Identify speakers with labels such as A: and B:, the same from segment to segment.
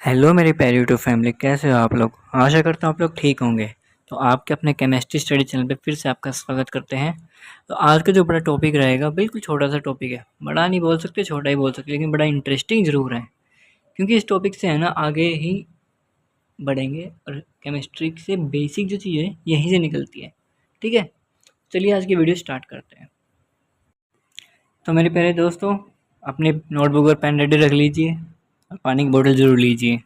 A: Hello मेरी प्यारी YouTube family, कैसे हो आप लोग। आशा करता हूँ आप लोग ठीक होंगे। तो आपके अपने केमिस्ट्री स्टडी चैनल पे फिर से आपका स्वागत करते हैं। तो आज का जो बड़ा टॉपिक रहेगा, बिल्कुल छोटा सा टॉपिक है, बड़ा नहीं बोल सकते, छोटा ही बोल सकते, लेकिन बड़ा इंटरेस्टिंग ज़रूर है। क्योंकि इस टॉपिक से है ना आगे ही बढ़ेंगे, और केमिस्ट्री से बेसिक जो चीज़ है यहीं से निकलती है। ठीक है, चलिए आज की वीडियो स्टार्ट करते हैं। तो मेरे प्यारे दोस्तों, अपने नोटबुक और पेन रेडी रख लीजिए और पानी की बोतल ज़रूर लीजिए,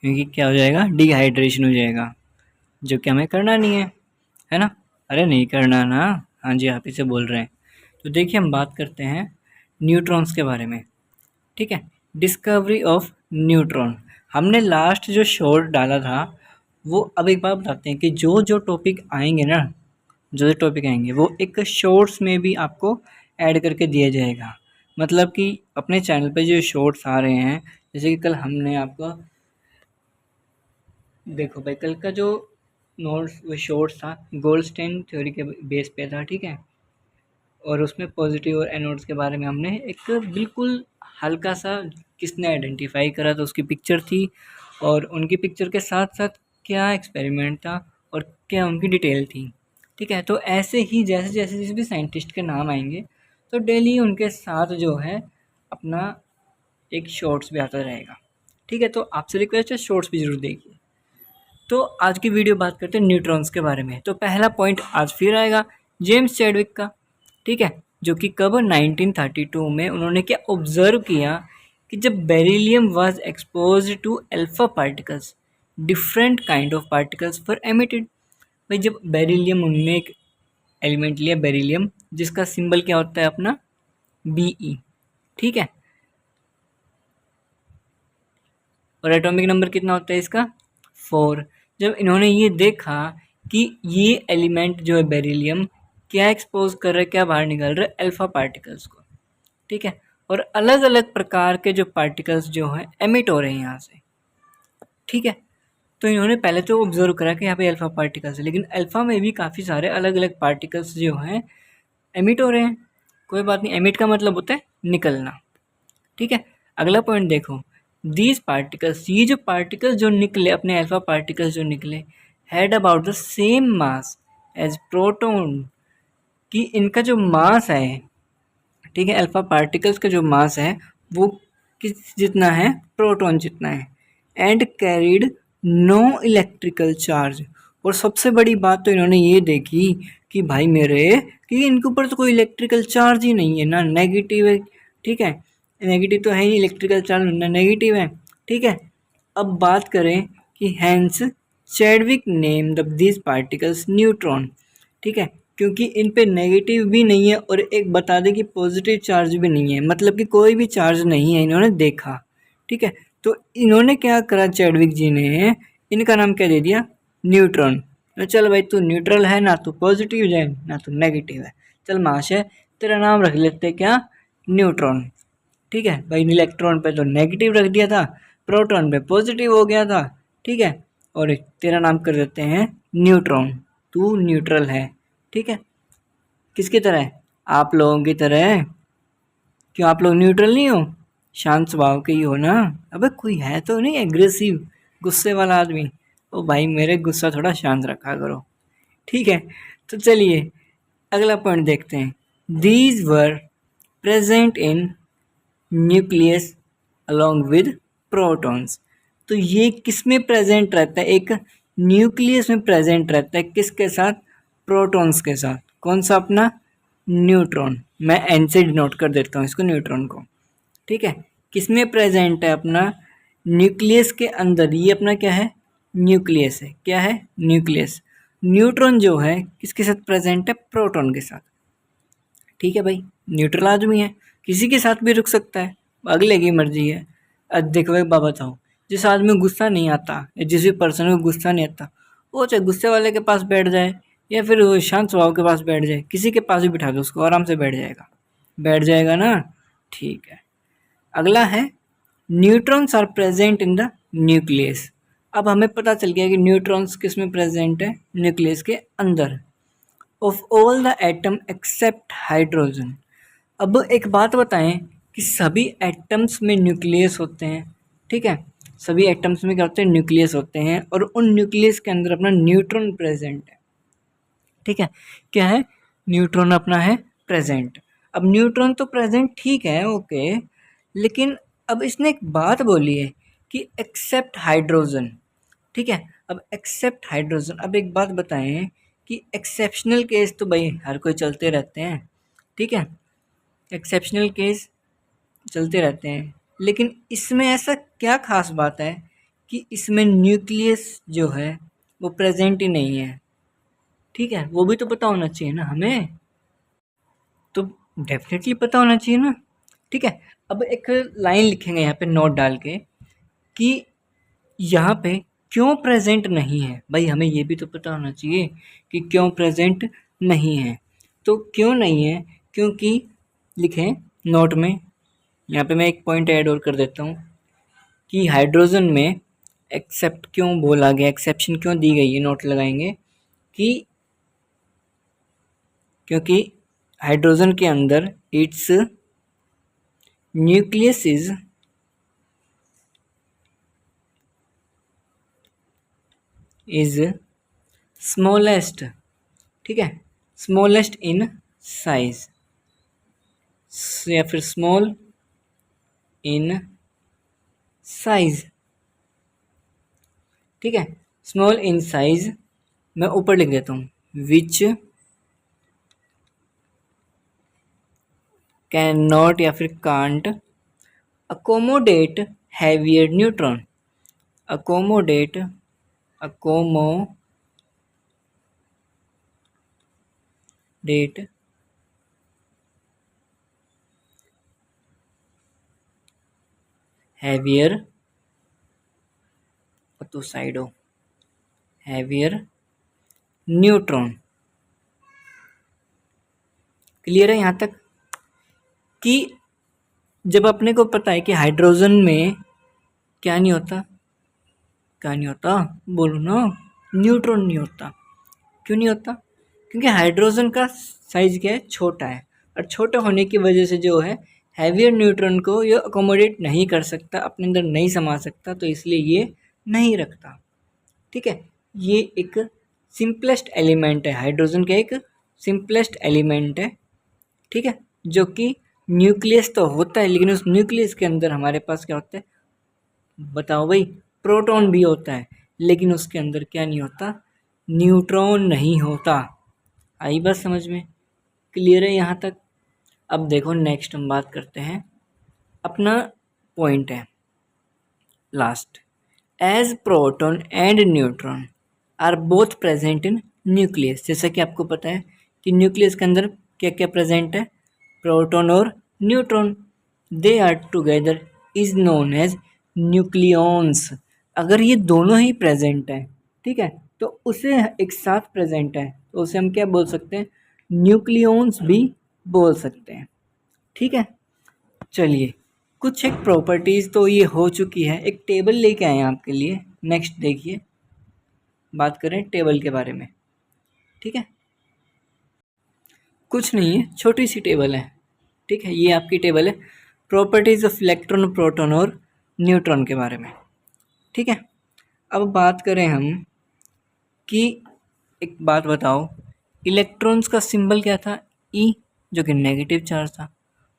A: क्योंकि क्या हो जाएगा, डिहाइड्रेशन हो जाएगा, जो कि हमें करना नहीं है ना। अरे नहीं करना ना, हाँ जी आप ही से बोल रहे हैं। तो देखिए, हम बात करते हैं न्यूट्रॉन्स के बारे में। ठीक है, डिस्कवरी ऑफ न्यूट्रॉन। हमने लास्ट जो शॉर्ट डाला था वो, अब एक बात बताते हैं कि जो जो टॉपिक आएंगे ना, जो जो टॉपिक आएंगे वो एक शॉर्ट्स में भी आपको ऐड करके दिया जाएगा। मतलब कि अपने चैनल पे जो शॉर्ट्स आ रहे हैं, जैसे कि कल हमने आपको, देखो भाई, कल का जो नोट्स वो शॉर्ट्स था गोल्डस्टेन थ्योरी के बेस पे था। ठीक है, और उसमें पॉजिटिव और एनोड्स के बारे में हमने एक बिल्कुल हल्का सा, किसने आइडेंटिफाई करा तो उसकी पिक्चर थी, और उनकी पिक्चर के साथ साथ क्या एक्सपेरिमेंट था और क्या उनकी डिटेल थी। ठीक है, तो ऐसे ही जैसे जैसे जिस भी साइंटिस्ट के नाम आएंगे, तो डेली उनके साथ जो है अपना एक शॉर्ट्स भी आता रहेगा। ठीक है, तो आपसे रिक्वेस्ट है शॉर्ट्स भी जरूर देखिए। तो आज की वीडियो बात करते हैं न्यूट्रॉन्स के बारे में। तो पहला पॉइंट आज फिर आएगा जेम्स चैडविक का। ठीक है, जो कि कब 1932 में उन्होंने क्या ऑब्जर्व किया कि जब beryllium was exposed to alpha particles, different kind of particles for emitted. भाई जब बेरिलियम, उनने एक एलिमेंट लिया बेरिलियम, जिसका सिंबल क्या होता है अपना, Be। ठीक है, और एटॉमिक नंबर कितना होता है इसका, 4। जब इन्होंने ये देखा कि ये एलिमेंट जो है बेरिलियम, क्या एक्सपोज कर रहा है, क्या बाहर निकल रहा है, अल्फा पार्टिकल्स को। ठीक है, और अलग अलग प्रकार के जो पार्टिकल्स जो हैं एमिट हो रहे हैं यहाँ से। ठीक है, तो इन्होंने पहले तो ऑब्जर्व करा कि यहाँ पे अल्फा पार्टिकल्स है, लेकिन अल्फा में भी काफ़ी सारे अलग अलग पार्टिकल्स जो हैं एमिट हो रहे हैं। कोई बात नहीं, एमिट का मतलब होता है निकलना। ठीक है, अगला पॉइंट देखो, दीज पार्टिकल्स, ये जो पार्टिकल्स जो निकले, अपने अल्फा पार्टिकल्स जो निकले, had about the same mass as proton, कि इनका जो मास है, ठीक है, अल्फा पार्टिकल्स का जो मास है वो किस जितना है, प्रोटॉन जितना है, and carried no electrical charge. और सबसे बड़ी बात तो इन्होंने ये देखी कि भाई मेरे, कि इनके ऊपर तो कोई इलेक्ट्रिकल चार्ज ही नहीं है, ना नेगेटिव है। ठीक है, नेगेटिव तो है ही, इलेक्ट्रिकल चार्ज ना नेगेटिव है। ठीक है, अब बात करें कि Hans Chadwick name the this particles neutron. ठीक है, क्योंकि इन पे नेगेटिव भी नहीं है और एक बता दें कि पॉजिटिव चार्ज भी नहीं है, मतलब कि कोई भी चार्ज नहीं है, इन्होंने देखा। ठीक है, तो इन्होंने क्या करा, चैडविक जी ने इनका नाम क्या दे दिया, न्यूट्रॉन। तो चल भाई, तू न्यूट्रल है, ना तो पॉजिटिव है ना तो नेगेटिव है, चल महाशय तेरा नाम रख लेते क्या, न्यूट्रॉन। ठीक है भाई, इलेक्ट्रॉन पे तो नेगेटिव रख दिया था, प्रोटॉन पे पॉजिटिव हो गया था। ठीक है, और तेरा नाम कर देते हैं न्यूट्रॉन, तू न्यूट्रल है। ठीक है, किसकी तरह है, आप लोगों की तरह है। क्यों आप लोग न्यूट्रल नहीं हो, शांत स्वभाव के ही हो ना। अबे कोई है तो नहीं एग्रेसिव, गुस्से वाला आदमी। ओ भाई मेरे, गुस्सा थोड़ा शांत रखा करो। ठीक है, तो चलिए अगला पॉइंट देखते हैं। These were present in nucleus along with protons. तो ये किस में प्रेजेंट रहता है, एक न्यूक्लियस में प्रेजेंट रहता है, किसके साथ, प्रोटॉन्स के साथ। कौन सा, अपना न्यूट्रॉन। मैं एन से डिनोट कर देता हूँ इसको, न्यूट्रॉन को। ठीक है, किस में प्रेजेंट है, अपना न्यूक्लियस के अंदर। ये अपना क्या है, न्यूक्लियस है, क्या है, न्यूक्लियस। न्यूट्रॉन जो है किसके साथ प्रेजेंट है, प्रोटॉन के साथ। ठीक है भाई, न्यूट्रल आदमी है, किसी के साथ भी रुक सकता है, अगले की मर्जी है। अब देखो एक बात बताओ, जिस आदमी को गुस्सा नहीं आता या जिस भी पर्सन को गुस्सा नहीं आता, वो चाहे गुस्से वाले के पास बैठ जाए या फिर वो शांत स्वभाव के पास बैठ जाए, किसी के पास भी बिठा दो उसको, आराम से बैठ जाएगा, बैठ जाएगा ना। ठीक है, अगला है neutrons are present in the nucleus. अब हमें पता चल गया कि न्यूट्रॉन्स किस में प्रेजेंट है, न्यूक्लियस के अंदर, of all the atom except hydrogen. अब एक बात बताएं कि सभी एटम्स में न्यूक्लियस होते हैं। ठीक है, सभी एटम्स में क्या होते हैं, न्यूक्लियस होते हैं, और उन न्यूक्लियस के अंदर अपना न्यूट्रॉन प्रेजेंट है। ठीक है, क्या है, न्यूट्रॉन अपना है प्रेजेंट। अब न्यूट्रॉन तो प्रेजेंट ठीक है, ओके, लेकिन अब इसने एक बात बोली है कि एक्सेप्ट हाइड्रोजन। ठीक है, अब एक्सेप्ट हाइड्रोजन, अब एक बात बताएं कि एक्सेप्शनल केस तो भाई हर कोई चलते रहते हैं। ठीक है, एक्सेप्शनल केस चलते रहते हैं, लेकिन इसमें ऐसा क्या खास बात है कि इसमें न्यूक्लियस जो है वो प्रेजेंट ही नहीं है। ठीक है, वो भी तो पता होना चाहिए ना हमें, तो डेफिनेटली पता होना चाहिए ना। ठीक है, अब एक लाइन लिखेंगे यहाँ पे नोट डाल के कि यहाँ पे क्यों प्रेजेंट नहीं है, भाई हमें ये भी तो पता होना चाहिए कि क्यों प्रेजेंट नहीं है। तो क्यों नहीं है, क्योंकि लिखें नोट में, यहाँ पे मैं एक पॉइंट ऐड और कर देता हूँ कि हाइड्रोजन में एक्सेप्ट क्यों बोला गया, एक्सेप्शन क्यों दी गई है, नोट लगाएंगे कि क्योंकि हाइड्रोजन के अंदर इट्स न्यूक्लियस इज स्मॉलेस्ट। ठीक है, स्मॉलेस्ट इन साइज, या फिर स्मॉल इन साइज। ठीक है, स्मॉल इन साइज, मैं ऊपर लिख देता हूँ विच कैन नॉट या फिर can't accommodate heavier neutron, accommodate, accommodate heavier, तो साइड हो, हैवियर न्यूट्रॉन। क्लियर है यहाँ तक कि जब अपने को पता है कि हाइड्रोजन में क्या नहीं होता, क्या नहीं होता, बोलो ना, न्यूट्रॉन नहीं होता। क्यों नहीं होता, क्योंकि हाइड्रोजन का साइज क्या है, छोटा है, और छोटा होने की वजह से जो है हैवियर न्यूट्रॉन को ये अकोमोडेट नहीं कर सकता, अपने अंदर नहीं समा सकता, तो इसलिए ये नहीं रखता। ठीक है, ये एक सिंपलेस्ट एलिमेंट है, हाइड्रोजन का एक सिंपलेस्ट एलिमेंट है। ठीक है, जो कि न्यूक्लियस तो होता है, लेकिन उस न्यूक्लियस के अंदर हमारे पास क्या होता है, बताओ भाई, प्रोटॉन भी होता है, लेकिन उसके अंदर क्या नहीं होता, न्यूट्रॉन नहीं होता। आई बात समझ में, क्लियर है यहाँ तक। अब देखो नेक्स्ट हम बात करते हैं, अपना पॉइंट है last, as proton and neutron are both present in nucleus. जैसा कि आपको पता है कि न्यूक्लियस के अंदर क्या क्या प्रेजेंट है, प्रोटॉन और neutron, they are together is known as nucleons. अगर ये दोनों ही प्रेजेंट है, ठीक है, तो उसे एक साथ प्रेजेंट है, तो उसे हम क्या बोल सकते हैं, न्यूक्लियॉन्स भी बोल सकते हैं। ठीक है, चलिए कुछ एक प्रॉपर्टीज़ तो ये हो चुकी है, एक टेबल लेके आए हैं आपके लिए। नेक्स्ट देखिए, बात करें टेबल के बारे में। ठीक है, कुछ नहीं है, छोटी सी टेबल है। ठीक है, ये आपकी टेबल है प्रॉपर्टीज़ ऑफ इलेक्ट्रॉन, प्रोटॉन और न्यूट्रॉन के बारे में। ठीक है, अब बात करें हम कि एक बात बताओ, इलेक्ट्रॉन्स का सिंबल क्या था, ई, जो कि नेगेटिव चार्ज था,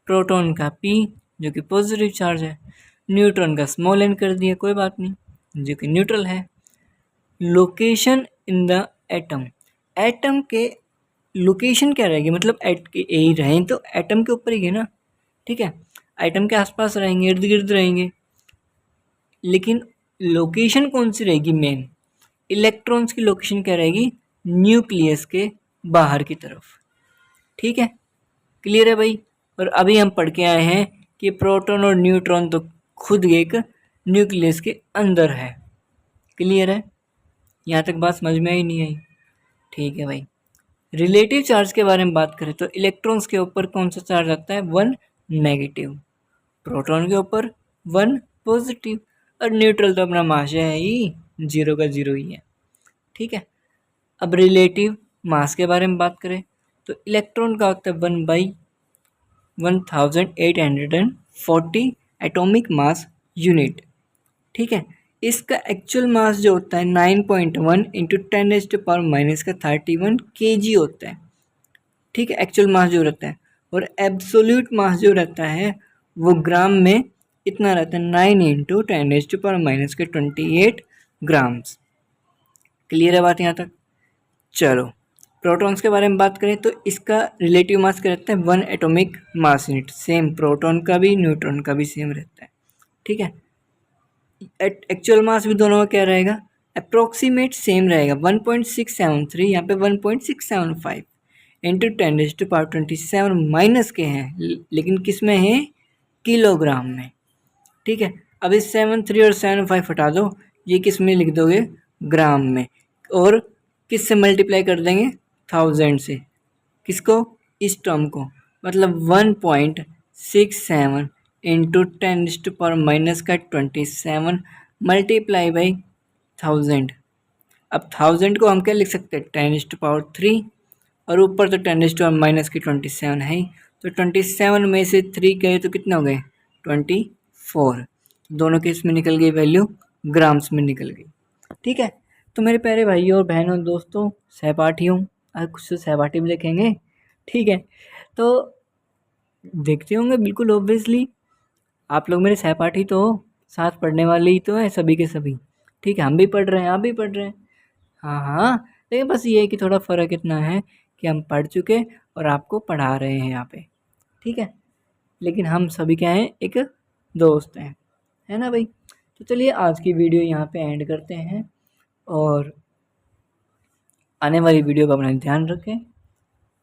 A: प्रोटॉन का पी, जो कि पॉजिटिव चार्ज है, न्यूट्रॉन का स्मॉल एन कर दिया, कोई बात नहीं, जो कि न्यूट्रल है। Location in the atom, atom के लोकेशन क्या रहेगी, मतलब एट के यही रहें तो एटम के ऊपर ही है ना। ठीक है, एटम के आसपास रहेंगे, इर्द गिर्द रहेंगे, लेकिन लोकेशन कौन सी रहेगी मेन, इलेक्ट्रॉन्स की लोकेशन क्या रहेगी, न्यूक्लियस के बाहर की तरफ। ठीक है, क्लियर है भाई। और अभी हम पढ़ के आए हैं कि प्रोटॉन और न्यूट्रॉन तो खुद एक न्यूक्लियस के अंदर है। क्लियर है, यहाँ तक बात समझ में आई नहीं आई। ठीक है भाई, रिलेटिव चार्ज के बारे में बात करें तो इलेक्ट्रॉन्स के ऊपर कौन सा चार्ज आता है, 1 नेगेटिव, प्रोटॉन के ऊपर 1 पॉजिटिव, और न्यूट्रल तो अपना माशा है ही, 0 का 0 ही है। ठीक है, अब रिलेटिव मास के बारे में बात करें तो इलेक्ट्रॉन का होता है 1/1840 एटॉमिक मास यूनिट। ठीक है। इसका एक्चुअल मास जो होता है 9.1 इंटू 10⁻⁻31 kg होता है। ठीक है, एक्चुअल मास जो रहता है, और एब्सोल्यूट मास जो रहता है वो ग्राम में इतना रहता है 9 इंटू 10⁻28 ग्राम्स। क्लियर है बात यहाँ तक? चलो, प्रोटॉन्स के बारे में बात करें तो इसका रिलेटिव मास क्या रहता है, 1 atomic mass unit. Same proton का भी न्यूट्रॉन का भी सेम रहता है। ठीक है, एक्चुअल मास भी दोनों का क्या रहेगा, अप्रोक्सीमेट सेम रहेगा, 1.673, यहाँ पे 1.675 इंटू 10⁻27 माइनस के हैं, लेकिन किस में है, किलोग्राम में। ठीक है, अब इस 73 और 75 हटा दो, ये किस में लिख दोगे, ग्राम में, और किस से मल्टीप्लाई कर देंगे, 1000 से। किसको, इस टर्म को, मतलब 1.67 इंटू 10⁻27 मल्टीप्लाई बाई 1000। अब 1000 को हम क्या लिख सकते हैं, 10⁻3, और ऊपर तो 10⁻27 है ही, तो 27 में से 3 गए तो कितने हो गए, 24। दोनों के इसमें निकल गई वैल्यू, ग्राम्स में निकल गई। ठीक है, तो मेरे प्यारे भाइयों और बहनों, दोस्तों, सहपाठियों, कुछ तो सहपाठी भी लिखेंगे। ठीक है, तो देखते होंगे बिल्कुल ऑब्वियसली, आप लोग मेरे सहपाठी तो हो, साथ पढ़ने वाले ही तो हैं सभी के सभी। ठीक है, हम भी पढ़ रहे हैं, आप भी पढ़ रहे हैं। हाँ हाँ, लेकिन बस ये है कि थोड़ा फ़र्क इतना है कि हम पढ़ चुके और आपको पढ़ा रहे हैं यहाँ पे। ठीक है, लेकिन हम सभी क्या हैं, एक दोस्त हैं, है ना भाई। तो चलिए आज की वीडियो यहाँ पे एंड करते हैं, और आने वाली वीडियो का अपना ध्यान रखें,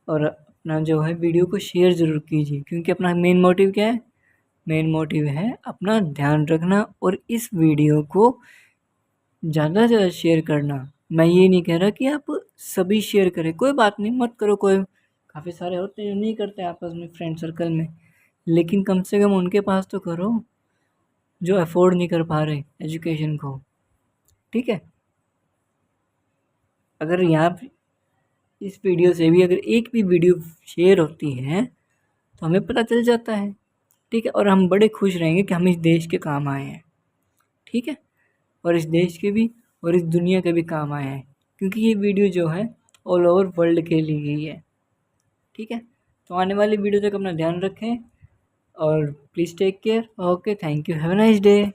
A: और अपना जो है वीडियो को शेयर ज़रूर कीजिए, क्योंकि अपना मेन मोटिव क्या है, मेन मोटिव है अपना ध्यान रखना, और इस वीडियो को ज़्यादा से ज़्यादा शेयर करना। मैं ये नहीं कह रहा कि आप सभी शेयर करें, कोई बात नहीं, मत करो, कोई काफ़ी सारे होते हैं जो नहीं करते आपस में, फ्रेंड सर्कल में, लेकिन कम से कम उनके पास तो करो जो अफोर्ड नहीं कर पा रहे एजुकेशन को। ठीक है, अगर यहाँ इस वीडियो से भी अगर एक भी वीडियो शेयर होती है तो हमें पता चल जाता है। ठीक है, और हम बड़े खुश रहेंगे कि हम इस देश के काम आए हैं। ठीक है, और इस देश के भी और इस दुनिया के भी काम आए हैं, क्योंकि ये वीडियो जो है ऑल ओवर वर्ल्ड के लिए ही है। ठीक है, तो आने वाली वीडियो तक अपना ध्यान रखें, और please take care. Okay, thank you, have a nice day.